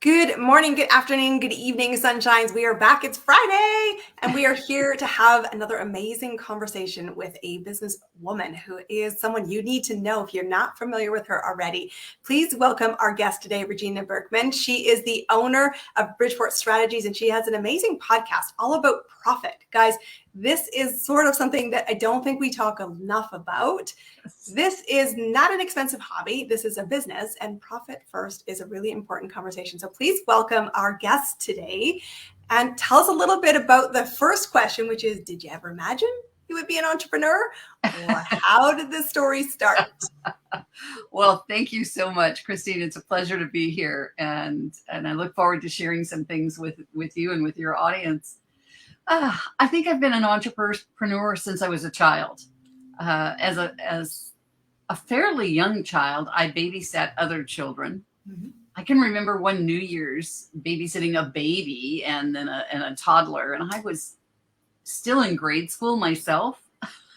Good morning, good afternoon, good evening, sunshines. We are back. It's Friday, and we are here to have another amazing conversation with a businesswoman who is someone you need to know if you're not familiar with her already. Please welcome our guest today, Regina Bergman. She is the owner of Bridgeport Strategies, and she has an amazing podcast all about profit. Guys, this is sort of something that I don't think we talk enough about. This is not an expensive hobby. This is a business, and profit first is a really important conversation. So please welcome our guest today and tell us a little bit about the first question, which is, did you ever imagine you would be an entrepreneur? Or how did this story start? Well, thank you so much, Christine. It's a pleasure to be here. And I look forward to sharing some things with you and with your audience. I think I've been an entrepreneur since I was a child. As a fairly young child, I babysat other children. Mm-hmm. I can remember one New Year's babysitting a baby and then a toddler, and I was still in grade school myself.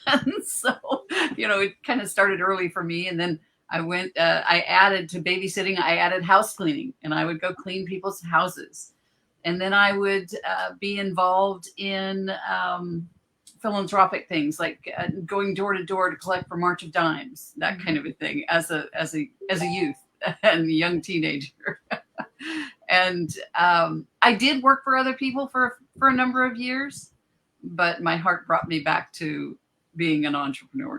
And so, it kind of started early for me. And then I added to babysitting, I added house cleaning, and I would go clean people's houses. And then I would be involved in philanthropic things like going door to door to collect for March of Dimes, that kind of a thing as a youth and a young teenager. And I did work for other people for a number of years, but my heart brought me back to being an entrepreneur.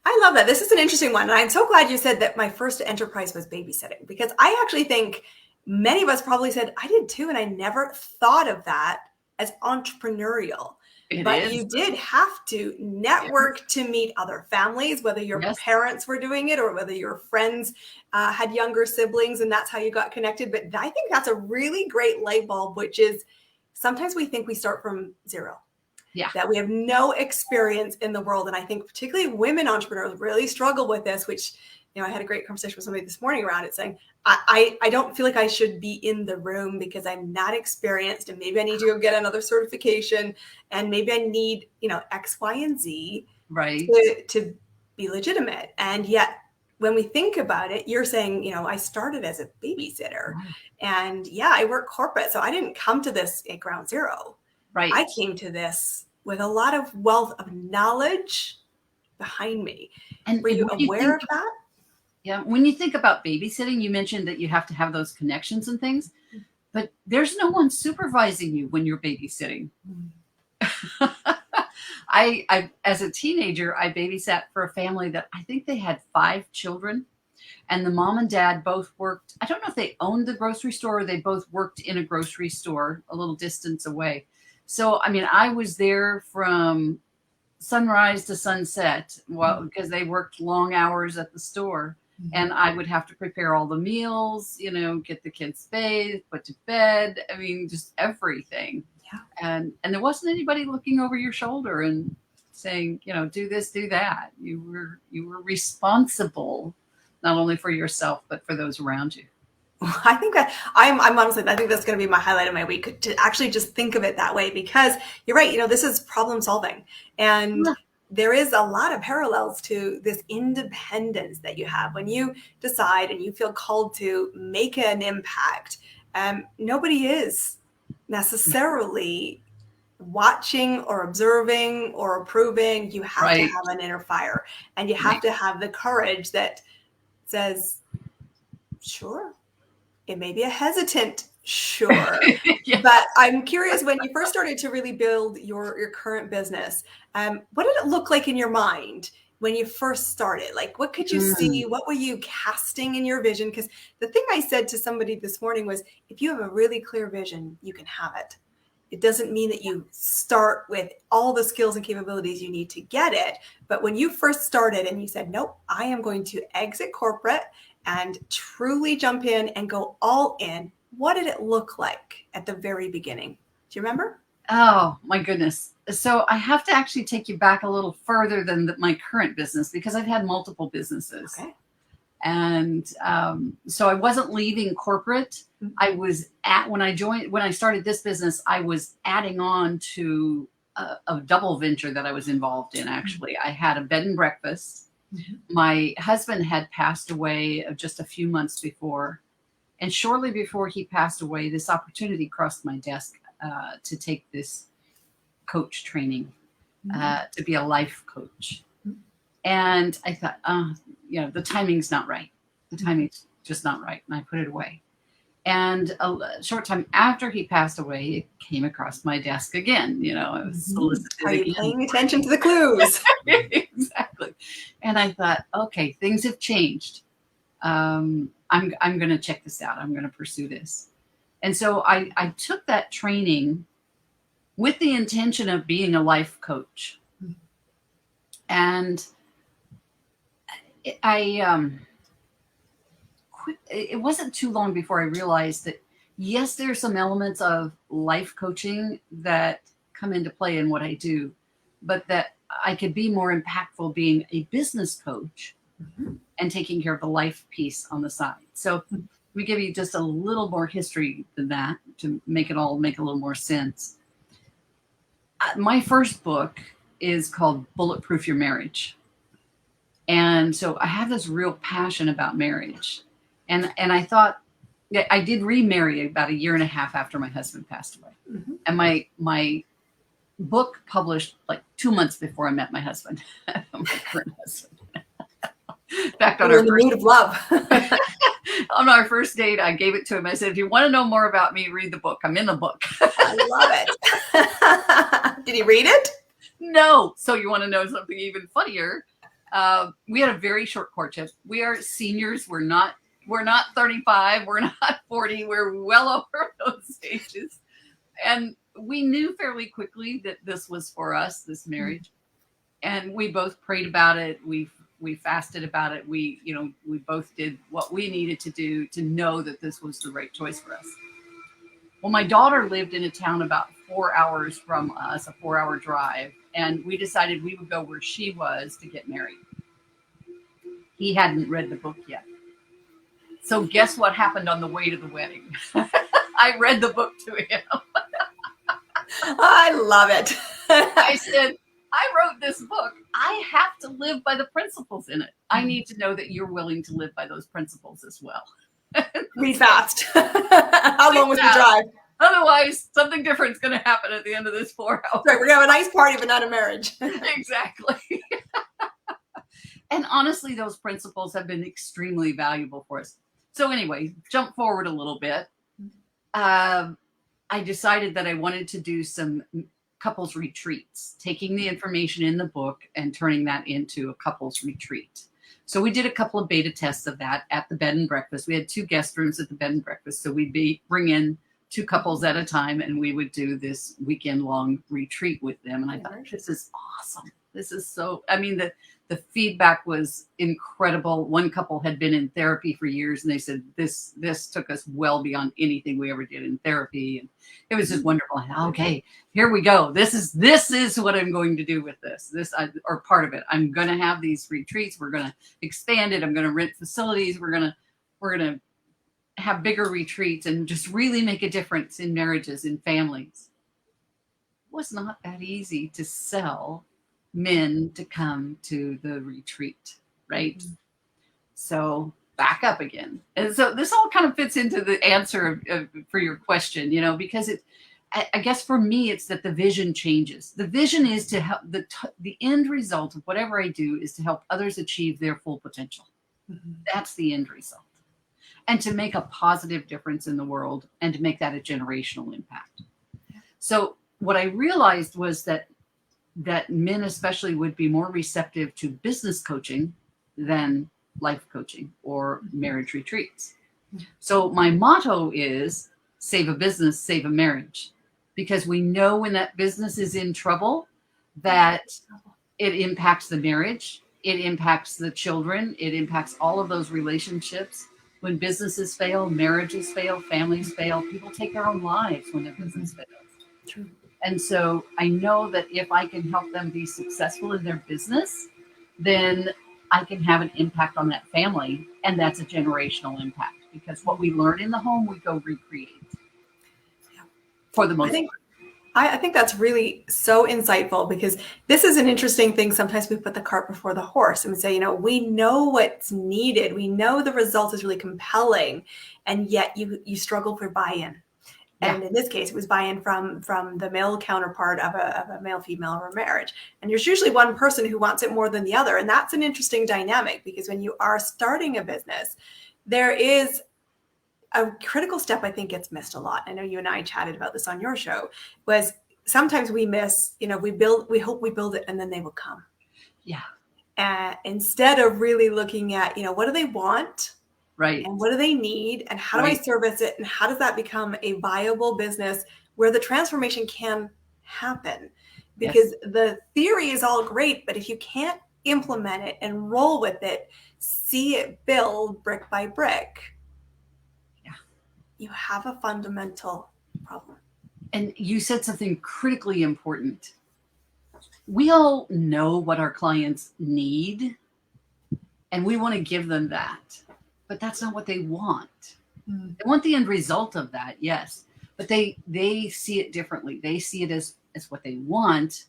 I love that. This is an interesting one. And I'm so glad you said that my first enterprise was babysitting, because I actually think many of us probably said, I did too. And I never thought of that as entrepreneurial. But you did have to network to meet other families, whether your parents were doing it or whether your friends had younger siblings, and that's how you got connected. But I think that's a really great light bulb, which is sometimes we think we start from zero. Yeah. That we have no experience in the world. And I think particularly women entrepreneurs really struggle with this, which, I had a great conversation with somebody this morning around it saying, I don't feel like I should be in the room because I'm not experienced, and maybe I need to go get another certification, and maybe I need, X, Y, and Z to be legitimate. And yet when we think about it, you're saying, I started as a babysitter and I work corporate. So I didn't come to this at ground zero. Right. I came to this with a lot of wealth of knowledge behind me. And were you aware of that? Yeah. When you think about babysitting, you mentioned that you have to have those connections and things, but there's no one supervising you when you're babysitting. I as a teenager, I babysat for a family that I think they had 5 children, and the mom and dad both worked. I don't know if they owned the grocery store or they both worked in a grocery store a little distance away. So, I was there from sunrise to sunset because they worked long hours at the store. Mm-hmm. And I would have to prepare all the meals, get the kids bathed, put to bed. Just everything. Yeah. And there wasn't anybody looking over your shoulder and saying, do this, do that. You were responsible not only for yourself, but for those around you. I think that I'm honestly, I think that's going to be my highlight of my week, to actually just think of it that way, because you're right. This is problem solving, and there is a lot of parallels to this independence that you have when you decide and you feel called to make an impact. Nobody is necessarily watching or observing or approving. You have to have an inner fire, and you have to have the courage that says, sure. It may be a hesitant, sure. Yes. But I'm curious, when you first started to really build your current business, what did it look like in your mind when you first started? Like, what could you see? What were you casting in your vision? Because the thing I said to somebody this morning was, if you have a really clear vision, you can have it. It doesn't mean that you start with all the skills and capabilities you need to get it. But when you first started and you said, nope, I am going to exit corporate and truly jump in and go all in, what did it look like at the very beginning? Do you remember? Oh, my goodness. So I have to actually take you back a little further than my current business, because I've had multiple businesses. Okay. And so I wasn't leaving corporate. Mm-hmm. I was when I started this business, I was adding on to a double venture that I was involved in. Actually, mm-hmm. I had a bed and breakfast. Mm-hmm. My husband had passed away just a few months before, And shortly before he passed away, this opportunity crossed my desk to take this coach training, to be a life coach. And I thought, the timing's not right. The timing's just not right. And I put it away. And a short time after he passed away, it came across my desk again. I was solicited Are you again. paying attention to the clues? Exactly. And I thought, okay, things have changed. I'm going to check this out. I'm going to pursue this. And so I took that training with the intention of being a life coach. And it wasn't too long before I realized that, yes, there are some elements of life coaching that come into play in what I do, but that I could be more impactful being a business coach and taking care of the life piece on the side. So we give you just a little more history than that to make it all make a little more sense. My first book is called Bulletproof Your Marriage. And so I have this real passion about marriage. And I thought, I did remarry about 1.5 years after my husband passed away. And my book published like 2 months before I met my husband, my current husband. In fact, on the mood of love. On our first date, I gave it to him. I said, if you want to know more about me, read the book. I'm in the book. I love it. Did he read it? No. So you want to know something even funnier? We had a very short courtship. We are seniors. We're not 35. We're not 40. We're well over those ages. And we knew fairly quickly that this was for us, this marriage. And we both prayed about it. We fasted about it. We both did what we needed to do to know that this was the right choice for us. Well, my daughter lived in a town about 4 hours from us, a 4-hour drive. And we decided we would go where she was to get married. He hadn't read the book yet. So guess what happened on the way to the wedding? I read the book to him. I love it. I said, I wrote this book. I have to live by the principles in it. I need to know that you're willing to live by those principles as well. Read fast. How long was the drive? Otherwise, something different is going to happen at the end of this 4 hours. Right, we're going to have a nice party, but not a marriage. Exactly. And honestly, those principles have been extremely valuable for us. So anyway, jump forward a little bit. I decided that I wanted to do some couples retreats, taking the information in the book and turning that into a couples retreat. So we did a couple of beta tests of that at the bed and breakfast. We had 2 guest rooms at the bed and breakfast. So we'd bring in 2 couples at a time, and we would do this weekend-long retreat with them. And I thought, this is awesome. This is so, the feedback was incredible. One couple had been in therapy for years, and they said, this took us well beyond anything we ever did in therapy. And it was just wonderful. Okay, here we go. This is what I'm going to do with this. Or part of it. I'm going to have these retreats. We're going to expand it. I'm going to rent facilities. We're going to have bigger retreats and just really make a difference in marriages, in families. It was not that easy to sell men to come to the retreat, right? So back up again. And so this all kind of fits into the answer for your question, because I guess for me, it's that the vision changes. The vision is to help the end result of whatever I do is to help others achieve their full potential. That's the end result. And to make a positive difference in the world and to make that a generational impact. So what I realized was that men especially would be more receptive to business coaching than life coaching or marriage retreats. So my motto is save a business, save a marriage, because we know when that business is in trouble, that it impacts the marriage, it impacts the children, it impacts all of those relationships. When businesses fail, marriages fail, families fail, people take their own lives when their business fails. True. And so I know that if I can help them be successful in their business, then I can have an impact on that family. And that's a generational impact, because what we learn in the home, we go recreate for the most part. I think that's really so insightful, because this is an interesting thing. Sometimes we put the cart before the horse and we say, we know what's needed. We know the result is really compelling, and yet you struggle for buy-in. Yeah. And in this case, it was buy-in from the male counterpart of a male-female or a marriage. And there's usually one person who wants it more than the other. And that's an interesting dynamic, because when you are starting a business, there is a critical step I think gets missed a lot. I know you and I chatted about this on your show, was sometimes we miss, we hope we build it and then they will come. Yeah. Instead of really looking at, what do they want? Right. And what do they need? And how do I service it? And how does that become a viable business where the transformation can happen? Because the theory is all great, but if you can't implement it and roll with it, see it build brick by brick, you have a fundamental problem. And you said something critically important. We all know what our clients need, and we want to give them that, but that's not what they want. They want the end result of that, yes, but they see it differently. They see it as what they want,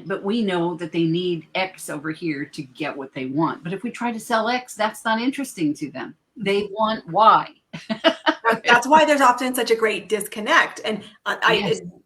but we know that they need X over here to get what they want. But if we try to sell X, that's not interesting to them. They want Y. That's why there's often such a great disconnect. And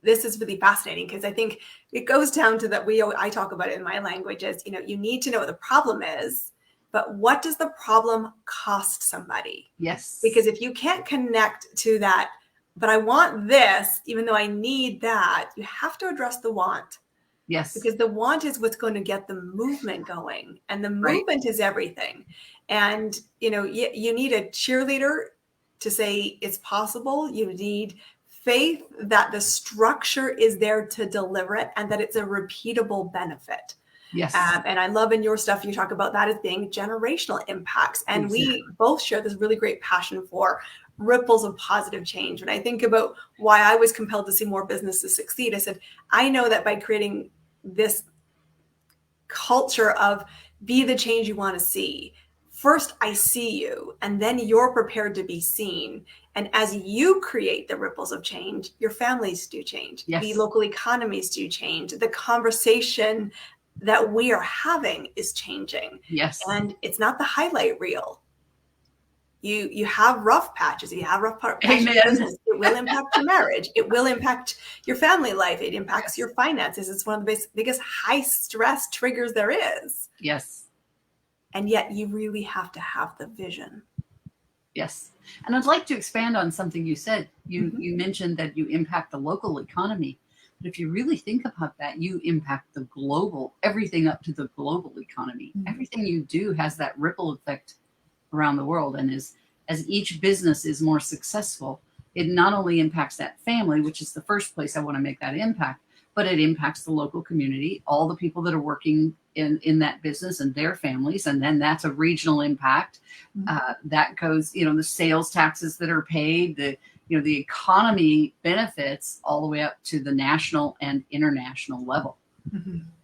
this is really fascinating, because I think it goes down to that. I talk about it in my language as, you need to know what the problem is, but what does the problem cost somebody? Yes. Because if you can't connect to that, but I want this, even though I need that, you have to address the want. Yes. Because the want is what's going to get the movement going, and the movement is everything. And, you need a cheerleader to say it's possible. You need faith that the structure is there to deliver it, and that it's a repeatable benefit. Yes. And I love in your stuff, you talk about that as being generational impacts. And we both share this really great passion for ripples of positive change. When I think about why I was compelled to see more businesses succeed, I said, I know that by creating this culture of be the change you want to see, first I see you, and then you're prepared to be seen. And as you create the ripples of change, your families do change. Yes. The local economies do change. The conversation that we are having is changing. Yes. And it's not the highlight reel. You have rough patches. You have rough patches. Amen. It will impact your marriage. It will impact your family life. It impacts your finances. It's one of the biggest high stress triggers there is. Yes. And yet you really have to have the vision. Yes. And I'd like to expand on something you said. You mentioned that you impact the local economy. But if you really think about that, you impact the global, everything up to the global economy. Everything you do has that ripple effect around the world. And as each business is more successful, it not only impacts that family, which is the first place I want to make that impact, but it impacts the local community, all the people that are working in that business and their families. And then that's a regional impact. That goes, the sales taxes that are paid, the economy benefits all the way up to the national and international level.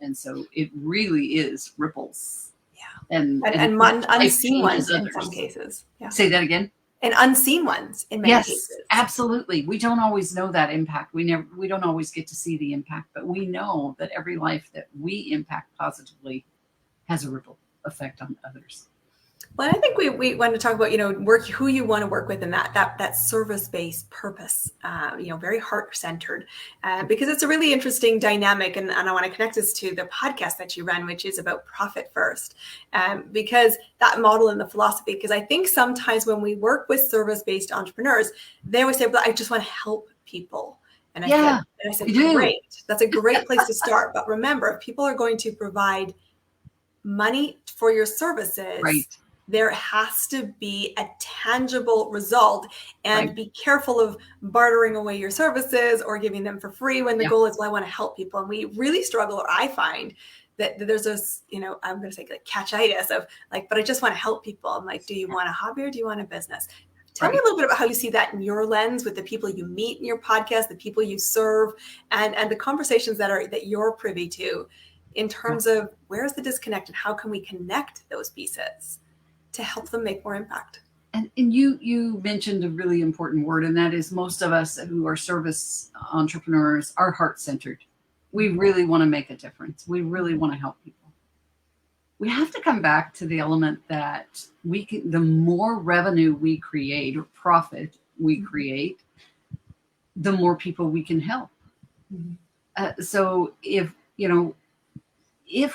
And so it really is ripples. Yeah. And unseen ones in some cases. Yeah. Say that again. And unseen ones in many cases. Yes, absolutely. We don't always know that impact. We don't always get to see the impact, but we know that every life that we impact positively has a ripple effect on others. Well, I think we want to talk about, who you want to work with, and that service-based purpose, very heart-centered, because it's a really interesting dynamic. And I want to connect this to the podcast that you run, which is about profit first, because that model and the philosophy, because I think sometimes when we work with service-based entrepreneurs, they always say, but I just want to help people. And I said, great. That's a great place to start. But remember, if people are going to provide money for your services, there has to be a tangible result, and be careful of bartering away your services or giving them for free when the goal is, well, I want to help people. And we really struggle, or I find that there's this, I'm going to say like catchitis of like, but I just want to help people. I'm like, do you want a hobby or do you want a business? Tell me a little bit about how you see that in your lens with the people you meet in your podcast, the people you serve, and the conversations that you're privy to in terms of where's the disconnect and how can we connect those pieces to help them make more impact? And you mentioned a really important word, and that is most of us who are service entrepreneurs are heart-centered. We really want to make a difference. We really want to help people. We have to come back to the element that the more revenue we create or profit we create, the more people we can help. So if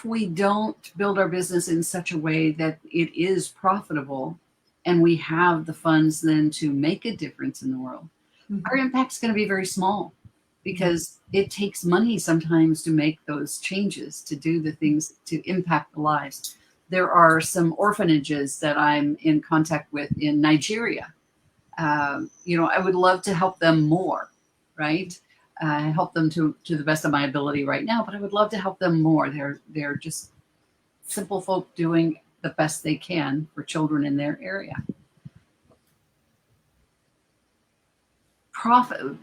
we don't build our business in such a way that it is profitable and we have the funds then to make a difference in the world, our impact's going to be very small, because it takes money sometimes to make those changes, to do the things to impact the lives. There are some orphanages that I'm in contact with in Nigeria. I would love to help them more, right? Help them to the best of my ability right now, but I would love to help them more. They're just simple folk doing the best they can for children in their area. Profit,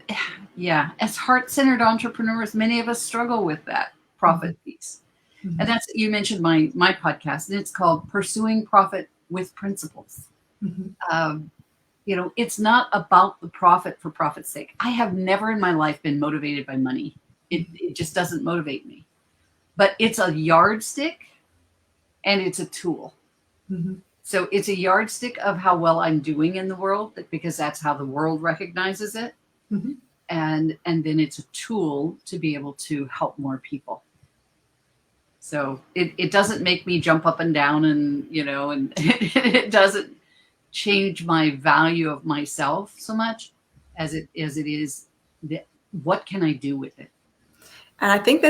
yeah. As heart-centered entrepreneurs, many of us struggle with that profit piece. And that's, you mentioned my podcast, and it's called Pursuing Profit with Principles. It's not about the profit for profit's sake. I have never in my life been motivated by money. It just doesn't motivate me. But it's a yardstick and it's a tool. So it's a yardstick of how well I'm doing in the world, because that's how the world recognizes it. And then it's a tool to be able to help more people. So it doesn't make me jump up and down and it doesn't change my value of myself so much as it is what can I do with it? And I think I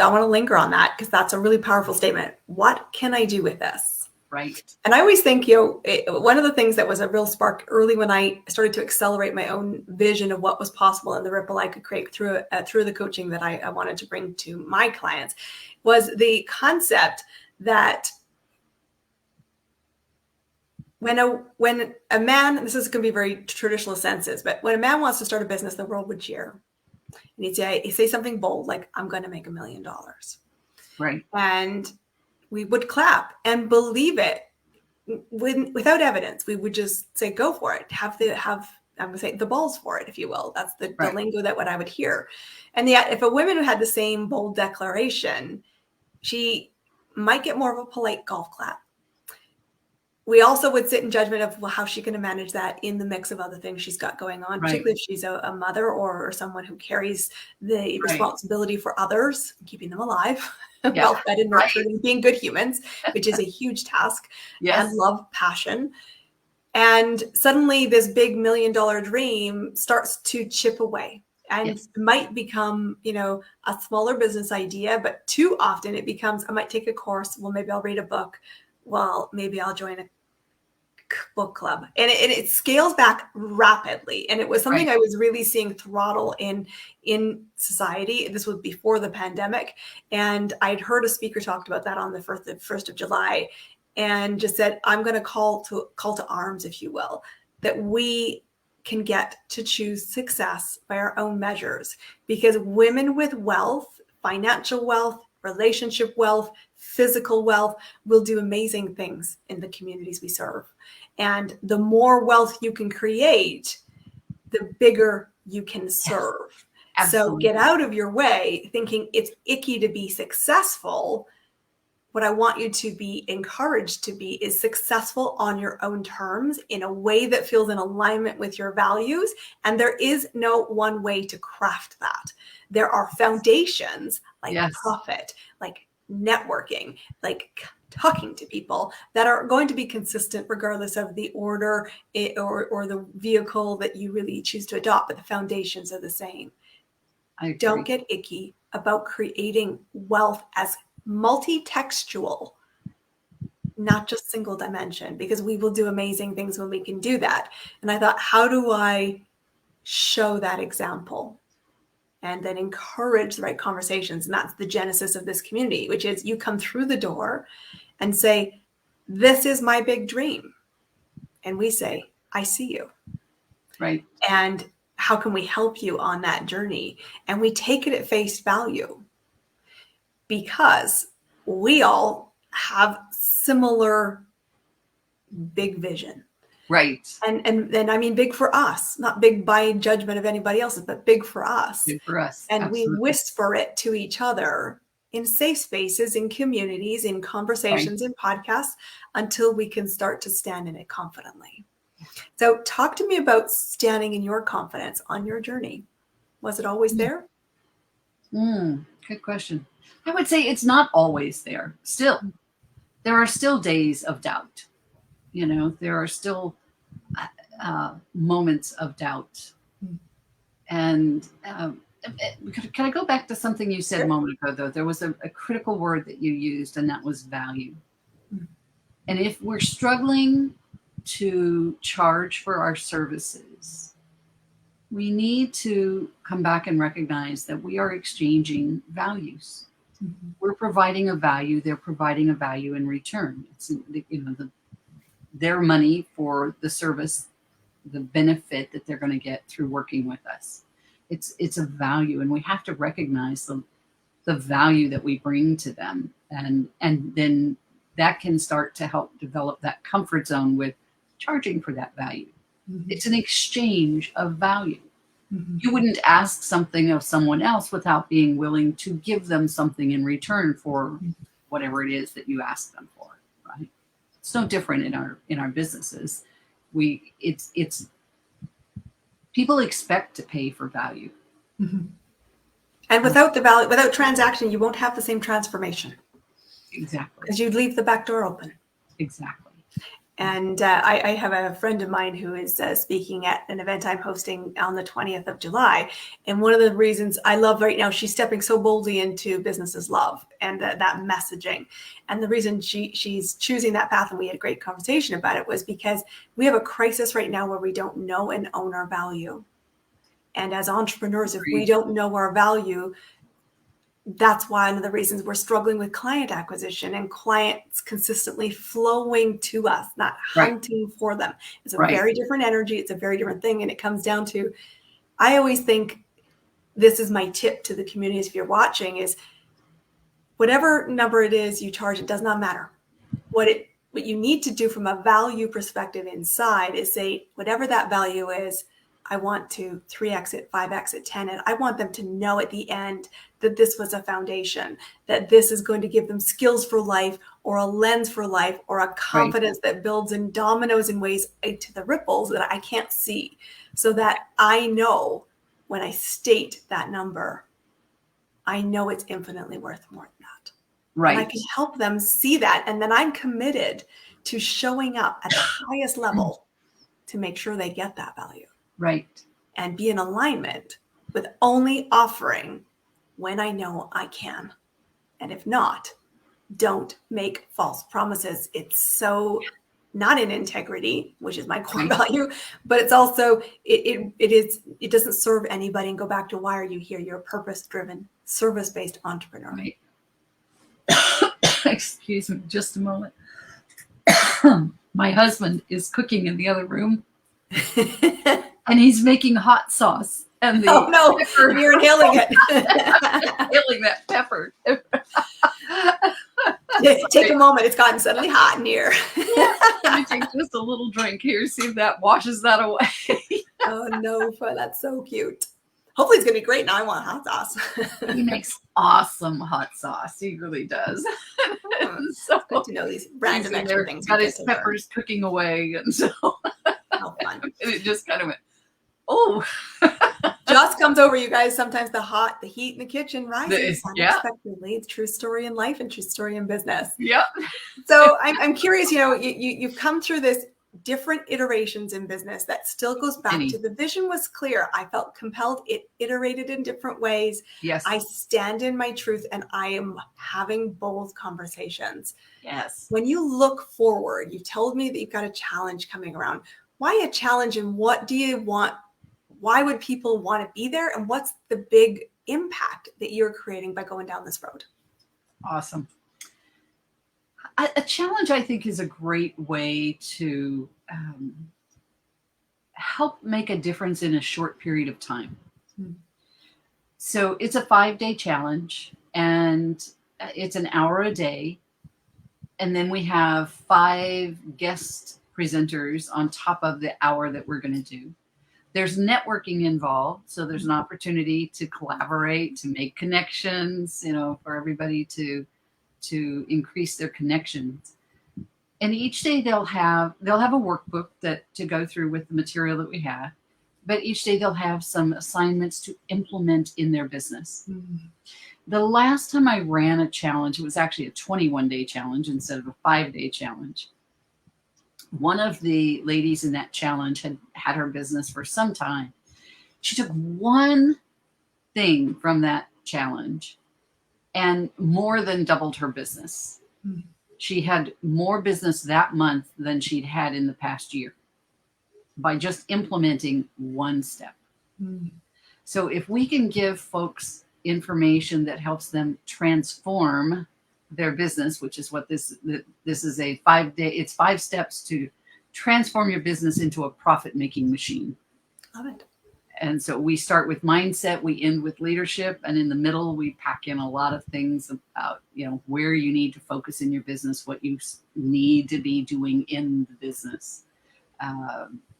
want to linger on that, because that's a really powerful statement. What can I do with this? Right. And I always think, one of the things that was a real spark early when I started to accelerate my own vision of what was possible and the ripple I could create through the coaching that I wanted to bring to my clients, was the concept that when a man, this is going to be very traditional senses, but when a man wants to start a business, the world would cheer. And he'd say something bold, like, I'm going to make $1 million. Right. And we would clap and believe it without evidence. We would just say, go for it. I'm going to say the balls for it, if you will. That's the lingo that what I would hear. And yet, if a woman who had the same bold declaration, she might get more of a polite golf clap. We also would sit in judgment of how she's going to manage that in the mix of other things she's got going on, particularly if she's a mother or someone who carries the responsibility for others, keeping them alive, well fed and nurtured, and being good humans, which is a huge task, and love, passion. And suddenly this big $1 million dream starts to chip away and might become, a smaller business idea, but too often it becomes, I might take a course. Well, maybe I'll read a book. Well, maybe I'll join a book club, and it scales back rapidly. And it was something I was really seeing throttle in society. This was before the pandemic, and I'd heard a speaker talked about that on the 1st of July, and just said, I'm going to call to arms, if you will, that we can get to choose success by our own measures, because women with wealth, financial wealth, relationship wealth, physical wealth, will do amazing things in the communities we serve. And the more wealth you can create, the bigger you can serve. So get out of your way thinking it's icky to be successful. What I want you to be encouraged to be is successful on your own terms, in a way that feels in alignment with your values. And there is no one way to craft that. There are foundations like profit, like networking, like talking to people, that are going to be consistent regardless of the order or the vehicle that you really choose to adopt, but the foundations are the same. Don't get icky about creating wealth as multi-textual, not just single dimension, because we will do amazing things when we can do that. And I thought, how do I show that example? And then encourage the right conversations. And that's the genesis of this community, which is you come through the door and say, this is my big dream. And we say, I see you. Right. And how can we help you on that journey? And we take it at face value, because we all have similar big vision. Right. And I mean big for us, not big by judgment of anybody else's, but big for us. Good for us. And we Absolutely. whisper it to each other in safe spaces, in communities, in Right. conversations, in podcasts, until we can start to stand in it confidently. So talk to me about standing in your confidence on your journey. Was it always there? Good question. I would say it's not always there. Still, there are still days of doubt. There are still moments of doubt. And can I go back to something you said a moment ago, though? There was a critical word that you used, and that was value. And if we're struggling to charge for our services, we need to come back and recognize that we are exchanging values. We're providing a value, they're providing a value in return. It's their money for the service, the benefit that they're going to get through working with us. It's a value, and we have to recognize the value that we bring to them, and then that can start to help develop that comfort zone with charging for that value. It's an exchange of value. You wouldn't ask something of someone else without being willing to give them something in return for whatever it is that you ask them for, right? It's no different in our businesses. It's people expect to pay for value. And without the value, without transaction, you won't have the same transformation. Exactly. Because you'd leave the back door open. Exactly. And I have a friend of mine who is speaking at an event I'm hosting on the 20th of July. And one of the reasons I love right now, she's stepping so boldly into businesses love and that messaging. And the reason she's choosing that path, and we had a great conversation about it, was because we have a crisis right now where we don't know and own our value. And as entrepreneurs, if we don't know our value, that's one of the reasons we're struggling with client acquisition and clients consistently flowing to us, not hunting for them. It's a very different energy. It's a very different thing. And it comes down to, I always think this is my tip to the communities if you're watching, is whatever number it is you charge, it does not matter. What you need to do from a value perspective inside is say, whatever that value is, I want to 3x it, 5x it, 10 it. I want them to know at the end that this was a foundation, that this is going to give them skills for life, or a lens for life, or a confidence that builds in dominoes in ways to the ripples that I can't see, so that I know when I state that number, I know it's infinitely worth more than that. And I can help them see that. And then I'm committed to showing up at the highest level to make sure they get that value. And be in alignment with only offering when I know I can. And if not, don't make false promises. It's so not in integrity, which is my core value, but it's also, it doesn't serve anybody. And go back to, why are you here? You're a purpose-driven, service-based entrepreneur. Excuse me, just a moment. My husband is cooking in the other room. And he's making hot sauce. And the pepper, you're inhaling it. Inhaling that pepper. Take a moment. It's gotten suddenly hot in here. Let me take just a little drink here, see if that washes that away. Oh, no, that's so cute. Hopefully it's going to be great. Now I want hot sauce. He makes awesome hot sauce. He really does. So good to know these random extra things. Got his peppers cooking away. And so how fun. And it just kind of went, oh. Just comes over you guys. Sometimes the heat in the kitchen rises unexpectedly. It's true story in life and true story in business. So I'm curious, you've come through this different iterations in business that still goes back to the vision was clear. I felt compelled. It iterated in different ways. I stand in my truth, and I am having bold conversations. When you look forward, you told me that you've got a challenge coming around. Why a challenge, and what do you want? Why would people want to be there? And what's the big impact that you're creating by going down this road? Awesome. A challenge, I think, is a great way to help make a difference in a short period of time. So it's a 5-day challenge, and it's an hour a day. And then we have 5 guest presenters on top of the hour that we're going to do. There's networking involved, so there's an opportunity to collaborate, to make connections, for everybody to increase their connections. And each day they'll have a workbook to go through with the material that we have, but each day they'll have some assignments to implement in their business. Mm-hmm. The last time I ran a challenge, it was actually a 21-day challenge instead of a 5-day challenge. One of the ladies in that challenge had her business for some time. She took one thing from that challenge and more than doubled her business. Mm-hmm. She had more business that month than she'd had in the past year by just implementing one step. Mm-hmm. So if we can give folks information that helps them transform their business, which is what this is a 5-day, it's 5 steps to transform your business into a profit-making machine. Love it. And so we start with mindset, we end with leadership, and in the middle, we pack in a lot of things about, where you need to focus in your business, what you need to be doing in the business,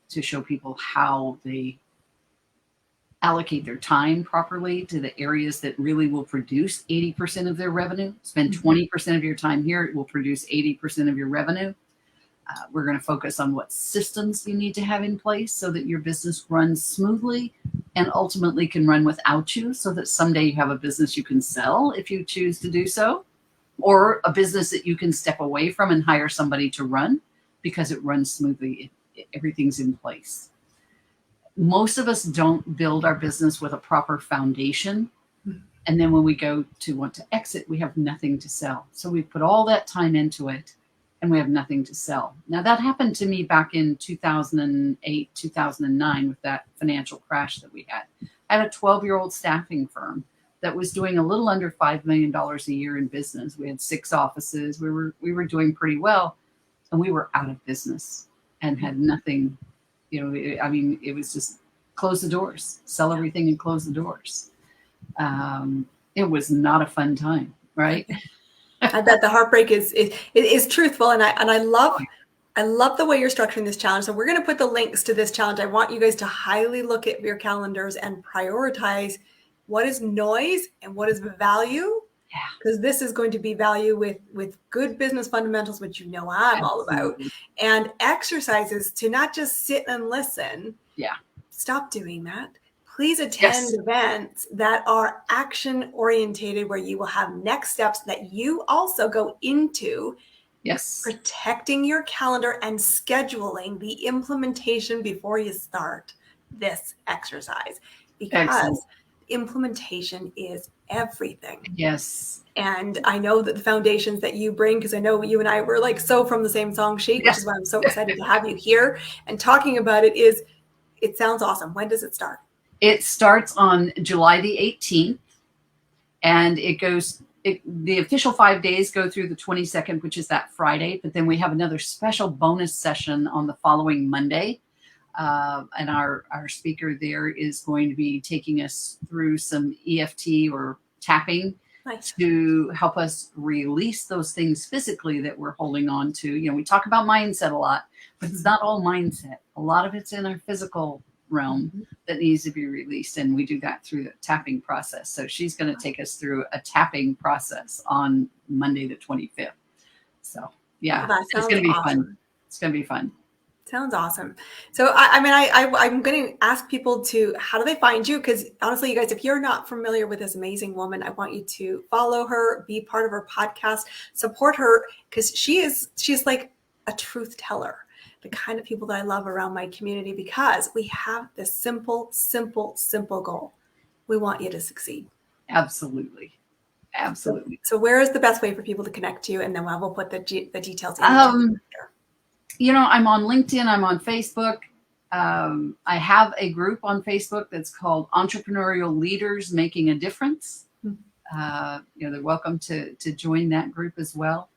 to show people how they allocate their time properly to the areas that really will produce 80% of their revenue. Spend 20% of your time here, it will produce 80% of your revenue. We're going to focus on what systems you need to have in place so that your business runs smoothly and ultimately can run without you, so that someday you have a business you can sell if you choose to do so, or a business that you can step away from and hire somebody to run because it runs smoothly. Everything's in place. Most of us don't build our business with a proper foundation. And then when we go to want to exit, we have nothing to sell. So we put all that time into it and we have nothing to sell. Now that happened to me back in 2008, 2009 with that financial crash that we had. I had a 12-year-old staffing firm that was doing a little under $5 million a year in business. We had 6 offices. We were doing pretty well, and we were out of business and had nothing. It was just close the doors, sell everything and close the doors. It was not a fun time, right? I bet the heartbreak is truthful. And I love the way you're structuring this challenge. So we're going to put the links to this challenge. I want you guys to highly look at your calendars and prioritize what is noise and what is value. Yeah. Because this is going to be value with good business fundamentals, which I'm all about, and exercises to not just sit and listen. Yeah. Stop doing that. Please attend events that are action orientated, where you will have next steps that you also go into. Yes. Protecting your calendar and scheduling the implementation before you start this exercise, because implementation is everything. Yes. And I know that the foundations that you bring, because I know you and I were like so from the same song sheet, which is why I'm so excited to have you here and talking about it. It sounds awesome. When does it start? It starts on July the 18th, and the official 5 days go through the 22nd, which is that Friday. But then we have another special bonus session on the following Monday. And our speaker there is going to be taking us through some EFT or tapping to help us release those things physically that we're holding on to. We talk about mindset a lot, but it's not all mindset. A lot of it's in our physical realm that needs to be released, and we do that through the tapping process. So she's going to take us through a tapping process on Monday the 25th. So it's going to be fun. It's going to be fun. Sounds awesome. So I'm going to ask people how do they find you? Because honestly, you guys, if you're not familiar with this amazing woman, I want you to follow her, be part of her podcast, support her, because she's like a truth teller. The kind of people that I love around my community, because we have this simple goal. We want you to succeed. Absolutely. So where is the best way for people to connect to you? And then we'll put the details in. I'm on LinkedIn. I'm on Facebook. I have a group on Facebook that's called Entrepreneurial Leaders Making a Difference. They're welcome to join that group as well.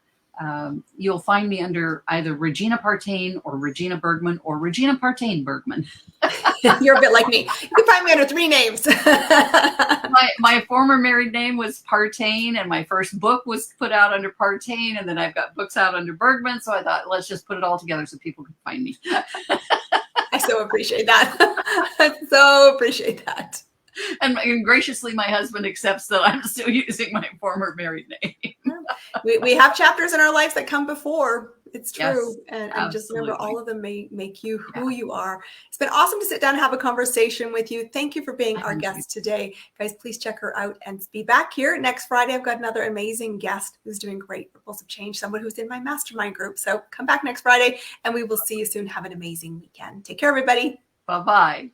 you'll find me under either Regina Partain or Regina Bergman or Regina Partain Bergman. You're a bit like me. You can find me under 3 names. My former married name was Partain, and my first book was put out under Partain, and then I've got books out under Bergman. So I thought, let's just put it all together so people can find me. I so appreciate that. I so appreciate that. And graciously, my husband accepts that I'm still using my former married name. We have chapters in our lives that come before. It's true. Yes, and just remember, all of them make you who you are. It's been awesome to sit down and have a conversation with you. Thank you for being our guest today. Guys, please check her out and be back here next Friday. I've got another amazing guest who's doing great ripples of change, someone who's in my mastermind group. So come back next Friday and we will see you soon. Have an amazing weekend. Take care, everybody. Bye-bye.